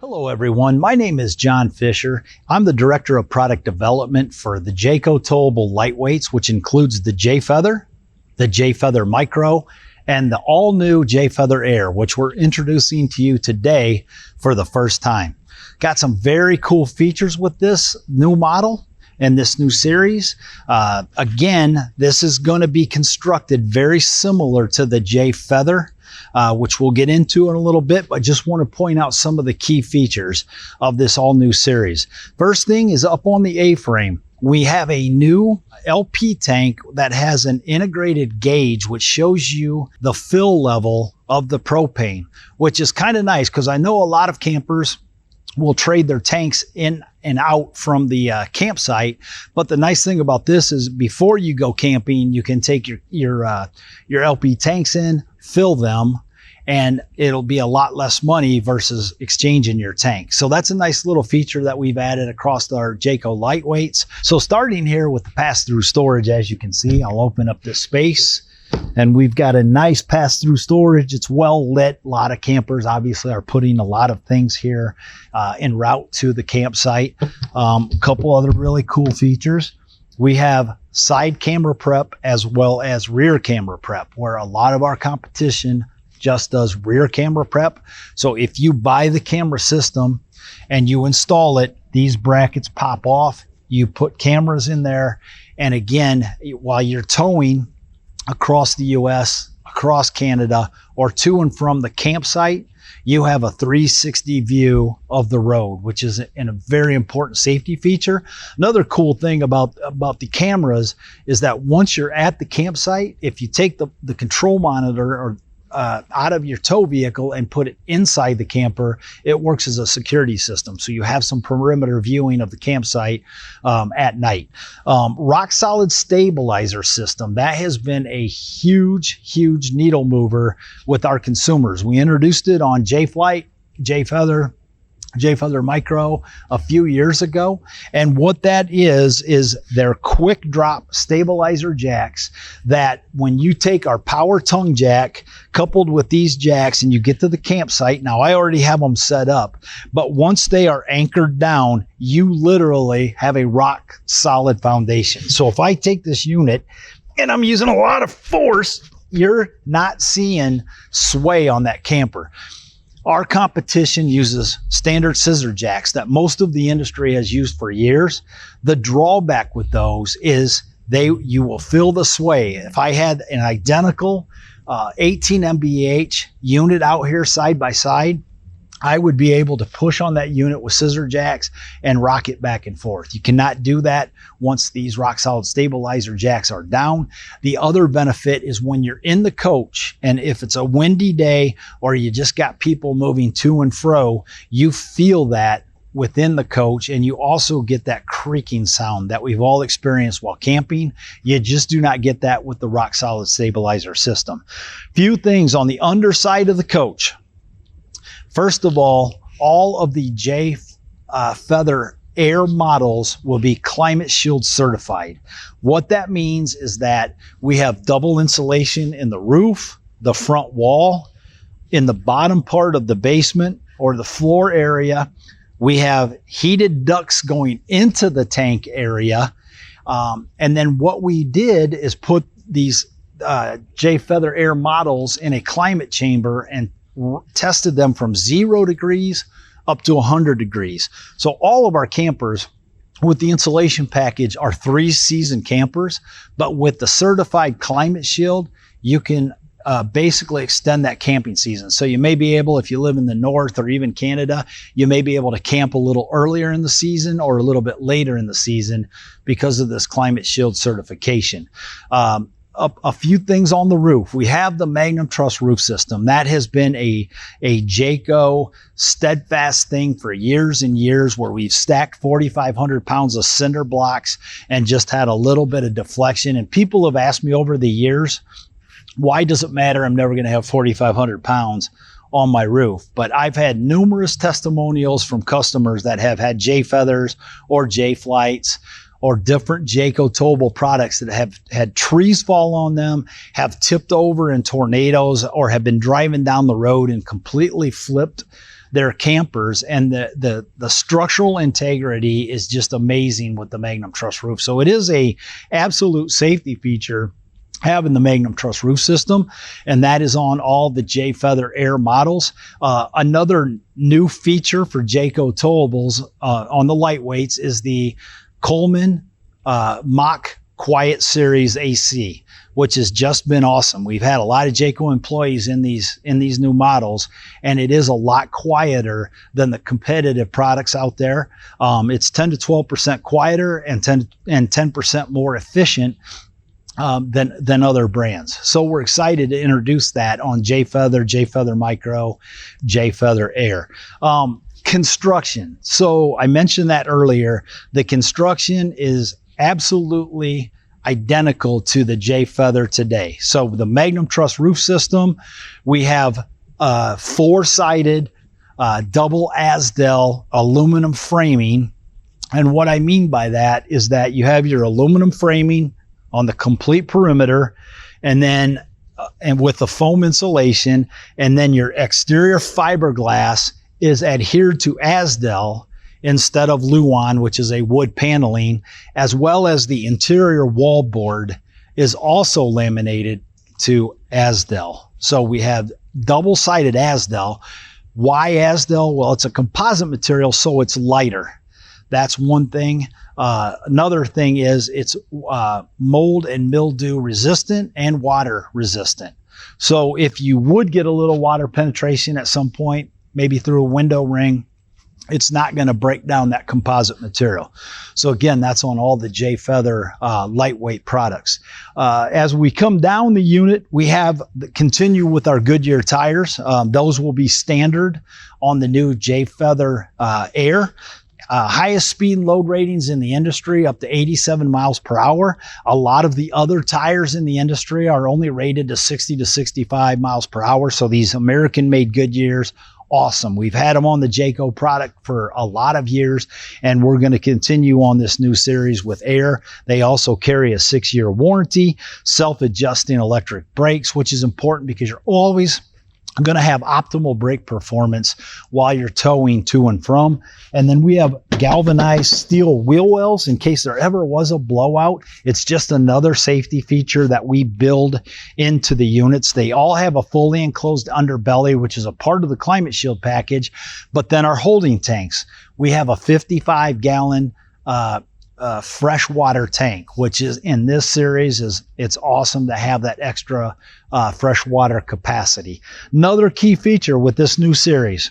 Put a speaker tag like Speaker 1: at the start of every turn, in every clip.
Speaker 1: Hello everyone, my name is John Fisher. I'm the Director of Product Development for the Jayco towable lightweights, which includes the Jay Feather, the Jay Feather Micro, and the all-new Jay Feather Air, which we're introducing to you today for the first time. Got some very cool features with this new model and this new series. Again, this is going to be constructed very similar to the Jay Feather, which we'll get into in a little bit, but just want to point out some of the key features of this all new series. First thing is up on the A-frame. We have a new LP tank that has an integrated gauge which shows you the fill level of the propane, which is kind of nice because I know a lot of campers will trade their tanks in and out from the campsite. But the nice thing about this is before you go camping, you can take your LP tanks in, fill them, and it'll be a lot less money versus exchanging your tank. So that's a nice little feature that we've added across our Jayco lightweights. So starting here with the pass-through storage, as you can see, I'll open up this space and we've got a nice pass-through storage. It's well lit. A lot of campers obviously are putting a lot of things here en route to the campsite. A couple other really cool features. We have side camera prep as well as rear camera prep, where a lot of our competition just does rear camera prep. So if you buy the camera system and you install it, these brackets pop off, you put cameras in there. And again, while you're towing across the US, across Canada, or to and from the campsite, you have a 360 view of the road, which is a very important safety feature. Another cool thing about the cameras is that once you're at the campsite, if you take the control monitor or out of your tow vehicle and put it inside the camper, it works as a security system. So you have some perimeter viewing of the campsite at night. Rock solid stabilizer system. That has been a huge needle mover with our consumers. We introduced it on Jay Flight, Jay Feather, Jay Feather Micro a few years ago. And what that is they're quick drop stabilizer jacks that when you take our power tongue jack coupled with these jacks and you get to the campsite, now I already have them set up, but once they are anchored down, you literally have a rock solid foundation. So if I take this unit and I'm using a lot of force, you're not seeing sway on that camper. Our competition uses standard scissor jacks that most of the industry has used for years. The drawback with those is you will feel the sway. If I had an identical 18 MBH unit out here side by side, I would be able to push on that unit with scissor jacks and rock it back and forth. You cannot do that once these rock solid stabilizer jacks are down. The other benefit is when you're in the coach and if it's a windy day or you just got people moving to and fro, you feel that within the coach, and you also get that creaking sound that we've all experienced while camping. You just do not get that with the rock solid stabilizer system. Few things on the underside of the coach. First of all of the Jay Feather Air models will be Climate Shield certified. What that means is that we have double insulation in the roof, the front wall, in the bottom part of the basement or the floor area. We have heated ducts going into the tank area. And then what we did is put these Jay Feather Air models in a climate chamber and tested them from 0 degrees up to 100 degrees. So all of our campers with the insulation package are 3-season campers, but with the certified Climate Shield, you can basically extend that camping season. So you may be able, if you live in the north or even Canada, you may be able to camp a little earlier in the season or a little bit later in the season because of this Climate Shield certification. A few things on the roof. We have the Magnum Truss roof system. That has been a Jayco steadfast thing for years and years, where we've stacked 4,500 pounds of cinder blocks and just had a little bit of deflection. And people have asked me over the years, why does it matter? I'm never going to have 4,500 pounds on my roof. But I've had numerous testimonials from customers that have had Jay Feathers or Jay Flights or different Jayco towable products that have had trees fall on them, have tipped over in tornadoes, or have been driving down the road and completely flipped their campers, and the structural integrity is just amazing with the Magnum Truss roof. So it is a absolute safety feature having the Magnum Truss roof system, and that is on all the Jayco Feather Air models. Another new feature for Jayco towables on the lightweights is the Coleman Mach Quiet Series AC, which has just been awesome. We've had a lot of Jayco employees in these new models, and it is a lot quieter than the competitive products out there. It's 10 to 12% quieter and 10% more efficient than other brands. So we're excited to introduce that on Jayco Feather Micro, Jayco Feather Air. Construction. So I mentioned that earlier. The construction is absolutely identical to the Jayco Feather today. So the Magnum Truss roof system, we have four-sided double Asdel aluminum framing. And what I mean by that is that you have your aluminum framing on the complete perimeter, and then and with the foam insulation, and then your exterior fiberglass is adhered to Asdel instead of Luan, which is a wood paneling, as well as the interior wallboard is also laminated to Asdel. So we have double-sided Asdel. Why Asdel? Well, it's a composite material, so it's lighter. That's one thing. Another thing is it's mold and mildew resistant and water resistant. So if you would get a little water penetration at some point, maybe through a window ring, it's not going to break down that composite material. So again, that's on all the Jayco Feather lightweight products. As we come down the unit, we continue with our Goodyear tires. Those will be standard on the new Jayco Feather Air. Highest speed load ratings in the industry, up to 87 miles per hour. A lot of the other tires in the industry are only rated to 60 to 65 miles per hour. So these American-made Goodyears, awesome. We've had them on the Jayco product for a lot of years, and we're going to continue on this new series with Air. They also carry a 6-year warranty, self-adjusting electric brakes, which is important because you're always going to have optimal brake performance while you're towing to and from. And then we have galvanized steel wheel wells in case there ever was a blowout. It's just another safety feature that we build into the units. They all have a fully enclosed underbelly, which is a part of the Climate Shield package. But then our holding tanks, we have a 55-gallon freshwater tank, which is in this series it's awesome to have that extra freshwater capacity. Another key feature with this new series,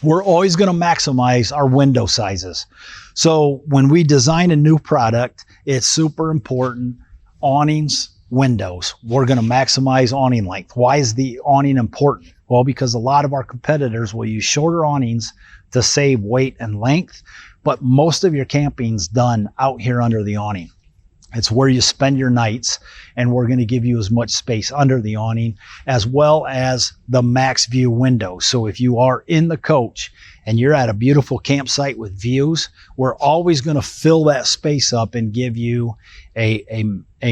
Speaker 1: we're always going to maximize our window sizes. So when we design a new product, it's super important. Awnings, windows, we're going to maximize awning length. Why is the awning important? Well, because a lot of our competitors will use shorter awnings to save weight and length, but most of your camping's done out here under the awning. It's where you spend your nights, and we're going to give you as much space under the awning as well as the max view window. So if you are in the coach and you're at a beautiful campsite with views, we're always going to fill that space up and give you a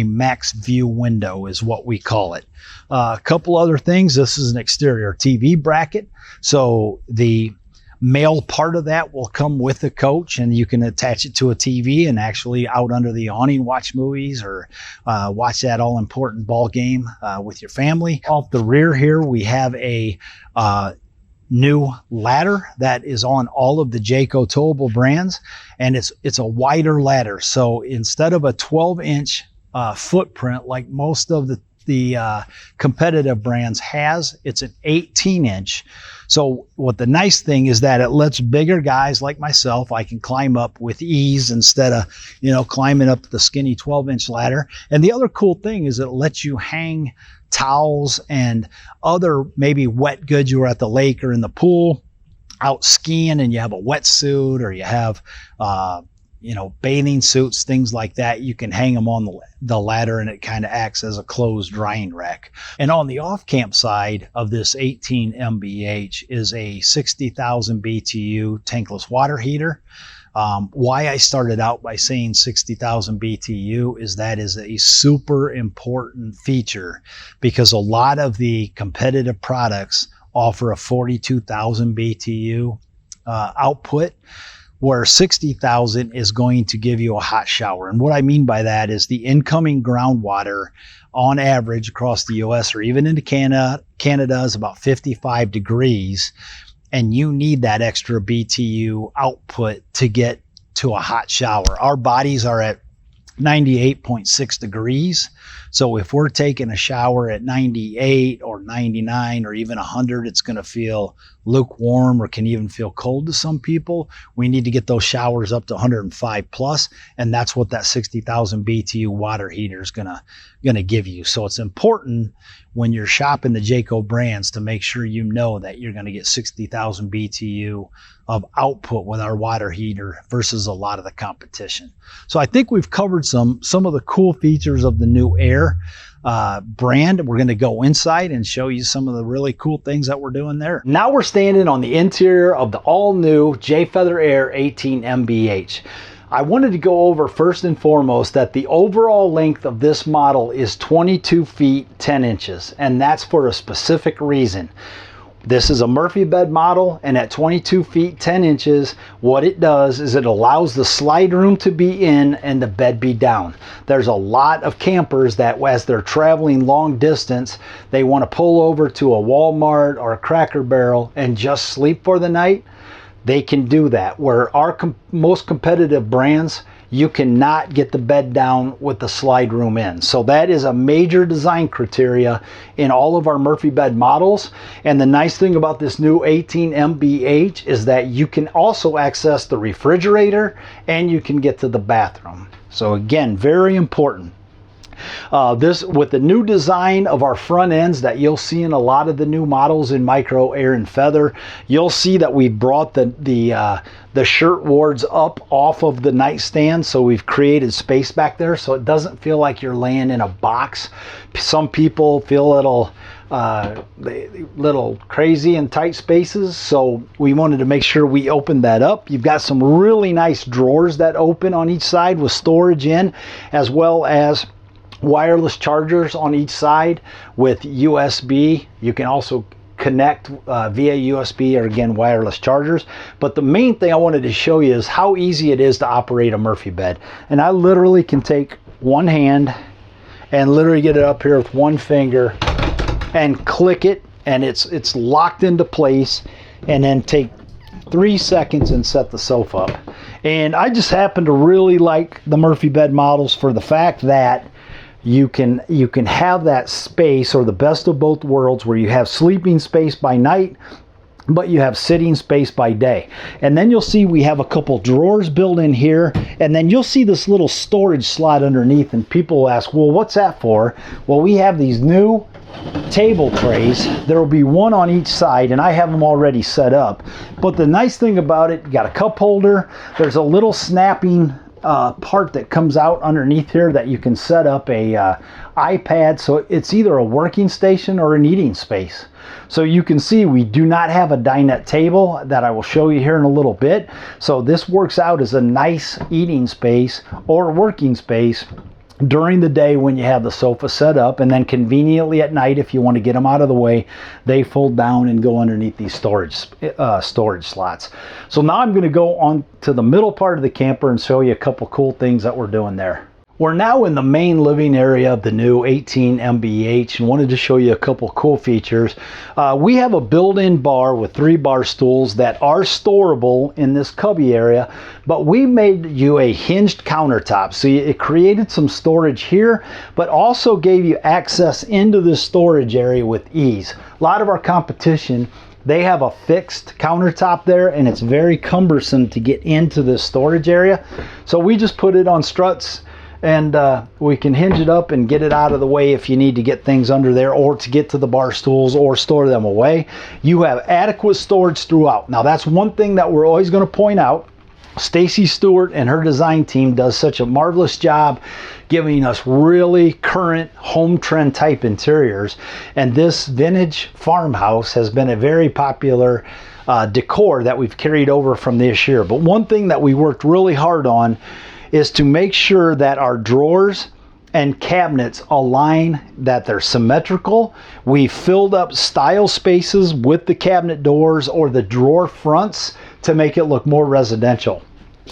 Speaker 1: max view window is what we call it. A couple other things. This is an exterior TV bracket. So the male part of that will come with the coach, and you can attach it to a TV and actually out under the awning watch movies or watch that all important ball game with your family. Off the rear here, we have a new ladder that is on all of the Jayco towable brands, and it's a wider ladder. So instead of a 12-inch footprint like most of the competitive brands has, it's an 18-inch. So what the nice thing is that it lets bigger guys like myself, I can climb up with ease instead of, climbing up the skinny 12-inch ladder. And the other cool thing is it lets you hang towels and other maybe wet goods. You were at the lake or in the pool out skiing and you have a wetsuit, or you have bathing suits, things like that. You can hang them on the ladder, and it kind of acts as a closed drying rack. And on the off-camp side of this 18 MBH is a 60,000 BTU tankless water heater. Why I started out by saying 60,000 BTU is that is a super important feature, because a lot of the competitive products offer a 42,000 BTU output, where 60,000 is going to give you a hot shower. And what I mean by that is the incoming groundwater on average across the US or even into Canada is about 55 degrees, and you need that extra BTU output to get to a hot shower. Our bodies are at 98.6 degrees. So if we're taking a shower at 98 or 99 or even 100, it's going to feel lukewarm or can even feel cold to some people. We need to get those showers up to 105 plus, and that's what that 60,000 BTU water heater is going to give you. So it's important when you're shopping the Jayco brands to make sure you know that you're going to get 60,000 BTU of output with our water heater versus a lot of the competition. So I think we've covered some of the cool features of the new Air brand. We're going to go inside and show you some of the really cool things that we're doing there. Now we're standing on the interior of the all-new Jayco Feather Air 18 MBH. I wanted to go over first and foremost that the overall length of this model is 22 feet 10 inches, and that's for a specific reason. This is a Murphy bed model, and at 22 feet 10 inches, what it does is it allows the slide room to be in and the bed be down. There's a lot of campers that as they're traveling long distance, they want to pull over to a Walmart or a Cracker Barrel and just sleep for the night. They can do that. Where our most competitive brands, you cannot get the bed down with the slide room in. So that is a major design criteria in all of our Murphy bed models. And the nice thing about this new 18 MBH is that you can also access the refrigerator and you can get to the bathroom. So again, very important. This with the new design of our front ends that you'll see in a lot of the new models in Micro, Air, and Feather, you'll see that we brought the shirt wards up off of the nightstand, so we've created space back there so it doesn't feel like you're laying in a box. Some people feel a little crazy in tight spaces, so we wanted to make sure we opened that up. You've got some really nice drawers that open on each side with storage in, as well as wireless chargers on each side with USB. You can also connect via USB or again wireless chargers. But the main thing I wanted to show you is how easy it is to operate a Murphy bed. And I literally can take one hand and literally get it up here with one finger and click it, and it's locked into place, and then take 3 seconds and set the sofa up. And I just happen to really like the Murphy bed models for the fact that you can have that space, or the best of both worlds, where you have sleeping space by night, but you have sitting space by day. And then you'll see we have a couple drawers built in here, and then you'll see this little storage slot underneath, and people will ask, well, what's that for? Well, we have these new table trays. There will be one on each side, and I have them already set up. But the nice thing about it, you got a cup holder, there's a little snapping part that comes out underneath here that you can set up a iPad, so it's either a working station or an eating space. So you can see we do not have a dinette table that I will show you here in a little bit. So this works out as a nice eating space or working space during the day when you have the sofa set up, and then conveniently at night, if you want to get them out of the way, they fold down and go underneath these storage slots. So now I'm going to go on to the middle part of the camper and show you a couple cool things that we're doing there. We're now in the main living area of the new 18 MBH and wanted to show you a couple cool features. We have a built-in bar with 3 bar stools that are storable in this cubby area, but we made you a hinged countertop. So it created some storage here, but also gave you access into this storage area with ease. A lot of our competition, they have a fixed countertop there, and it's very cumbersome to get into this storage area. So we just put it on struts, and we can hinge it up and get it out of the way if you need to get things under there, or to get to the bar stools or store them away. You have adequate storage throughout. Now that's one thing that we're always going to point out. Stacy Stewart and her design team does such a marvelous job giving us really current home trend type interiors, and this vintage farmhouse has been a very popular decor that we've carried over from this year. But one thing that we worked really hard on is to make sure that our drawers and cabinets align, that they're symmetrical. We filled up style spaces with the cabinet doors or the drawer fronts to make it look more residential.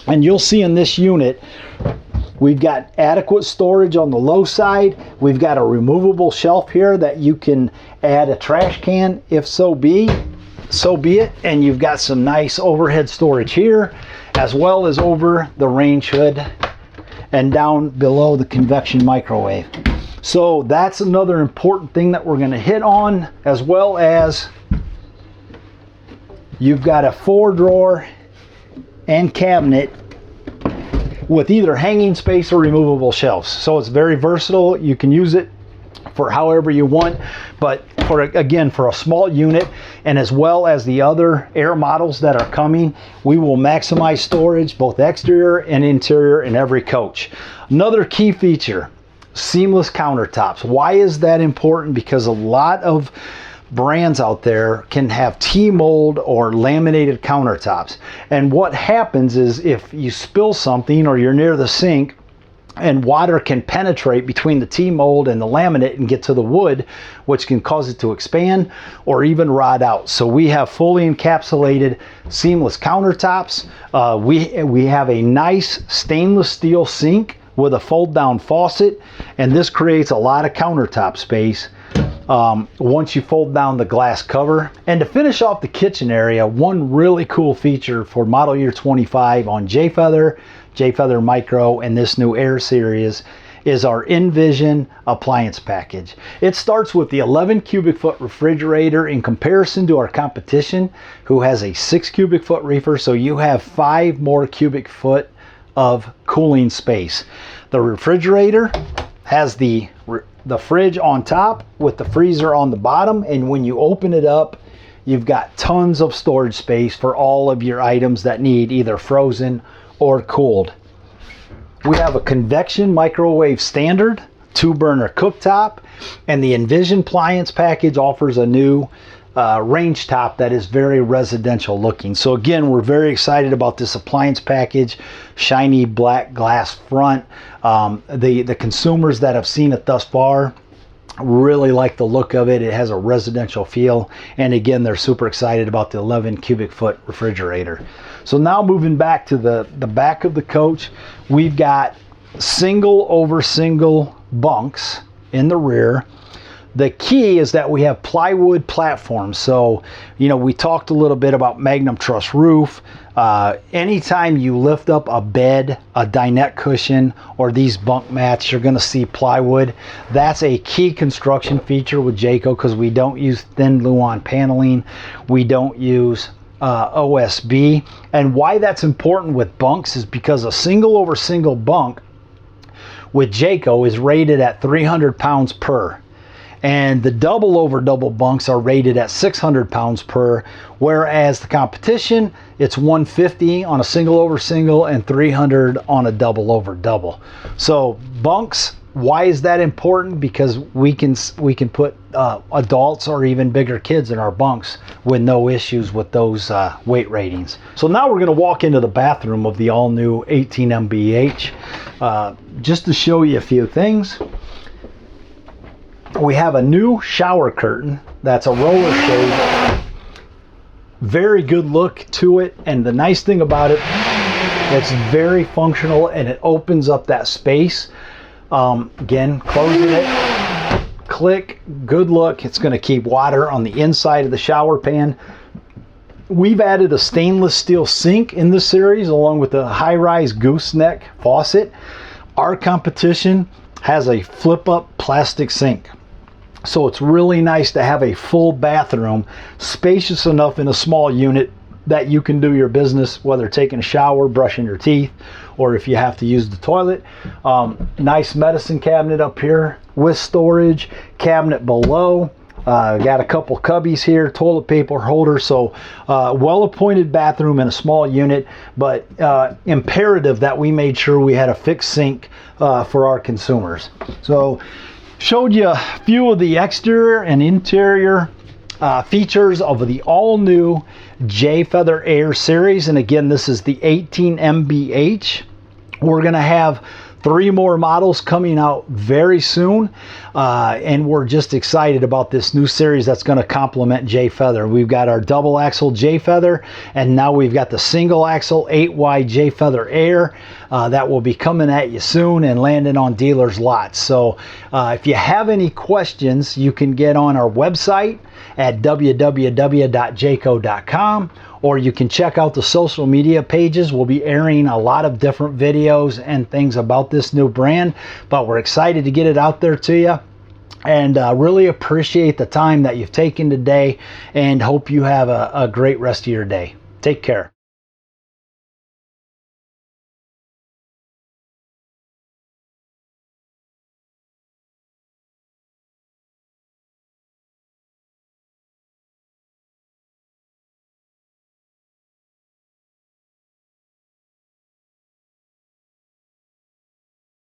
Speaker 1: And you'll see in this unit, we've got adequate storage on the low side. We've got a removable shelf here that you can add a trash can if so be it. And you've got some nice overhead storage here, as well as over the range hood and down below the convection microwave. So that's another important thing that we're going to hit on, as well as you've got a 4-drawer and cabinet with either hanging space or removable shelves. So it's very versatile. You can use it for however you want, but for a small unit, and as well as the other Air models that are coming, we will maximize storage, both exterior and interior, in every coach. Another key feature, seamless countertops. Why is that important? Because a lot of brands out there can have T-mold or laminated countertops, and what happens is if you spill something or you're near the sink, and water can penetrate between the T-mold and the laminate and get to the wood, which can cause it to expand or even rot out. So we have fully encapsulated seamless countertops. We have a nice stainless steel sink with a fold down faucet, and this creates a lot of countertop space once you fold down the glass cover. And to finish off the kitchen area, one really cool feature for model year 25 on Jayco Micro and this new Air series is our Envision appliance package. It starts with the 11 cubic foot refrigerator in comparison to our competition, who has a 6 cubic foot reefer, so you have 5 more cubic foot of cooling space. The refrigerator has the fridge on top with the freezer on the bottom, and when you open it up, you've got tons of storage space for all of your items that need either frozen or cooled. We have a convection microwave standard, 2-burner cooktop, and the Envision appliance package offers a new range top that is very residential looking. So again, we're very excited about this appliance package. Shiny black glass front. The consumers that have seen it thus far really like the look of it. It has a residential feel, and again, they're super excited about the 11 cubic foot refrigerator. So now moving back to the back of the coach, we've got single over single bunks in the rear. The key is that we have plywood platforms. So, you know, we talked a little bit about Magnum Truss roof. Anytime you lift up a bed, a dinette cushion, or these bunk mats, you're going to see plywood. That's a key construction feature with Jayco, because we don't use thin Luan paneling. We don't use OSB. And why that's important with bunks is because a single over single bunk with Jayco is rated at 300 pounds per. And the double over double bunks are rated at 600 pounds per, whereas the competition, it's 150 on a single over single and 300 on a double over double. So bunks, why is that important? Because we can put adults or even bigger kids in our bunks with no issues with those weight ratings. So now we're going to walk into the bathroom of the all new 18 MBH just to show you a few things. We have a new shower curtain that's a roller shade. Very good look to it, and the nice thing about it, it's very functional and it opens up that space. Again, closing it, click, good look. It's going to keep water on the inside of the shower pan. We've added a stainless steel sink in this series along with a high-rise gooseneck faucet. Our competition has a flip-up plastic sink. So it's really nice to have a full bathroom, spacious enough in a small unit that you can do your business, whether taking a shower, brushing your teeth, or if you have to use the toilet. Nice medicine cabinet up here with storage, cabinet below. Got a couple cubbies here, toilet paper holder. So well-appointed bathroom in a small unit, but imperative that we made sure we had a fixed sink for our consumers. So showed you a few of the exterior and interior features of the all-new Jayco Feather Air series. And again, this is the 18 MBH. We're going to have 3 more models coming out very soon, and we're just excited about this new series that's going to complement Jay Feather. We've got our double axle Jay Feather, and now we've got the single axle 8Y Jay Feather Air that will be coming at you soon and landing on dealers' lots. So if you have any questions, you can get on our website at www.jayco.com, or you can check out the social media pages. We'll be airing a lot of different videos and things about this new brand, but we're excited to get it out there to you, and really appreciate the time that you've taken today, and hope you have a great rest of your day. Take care.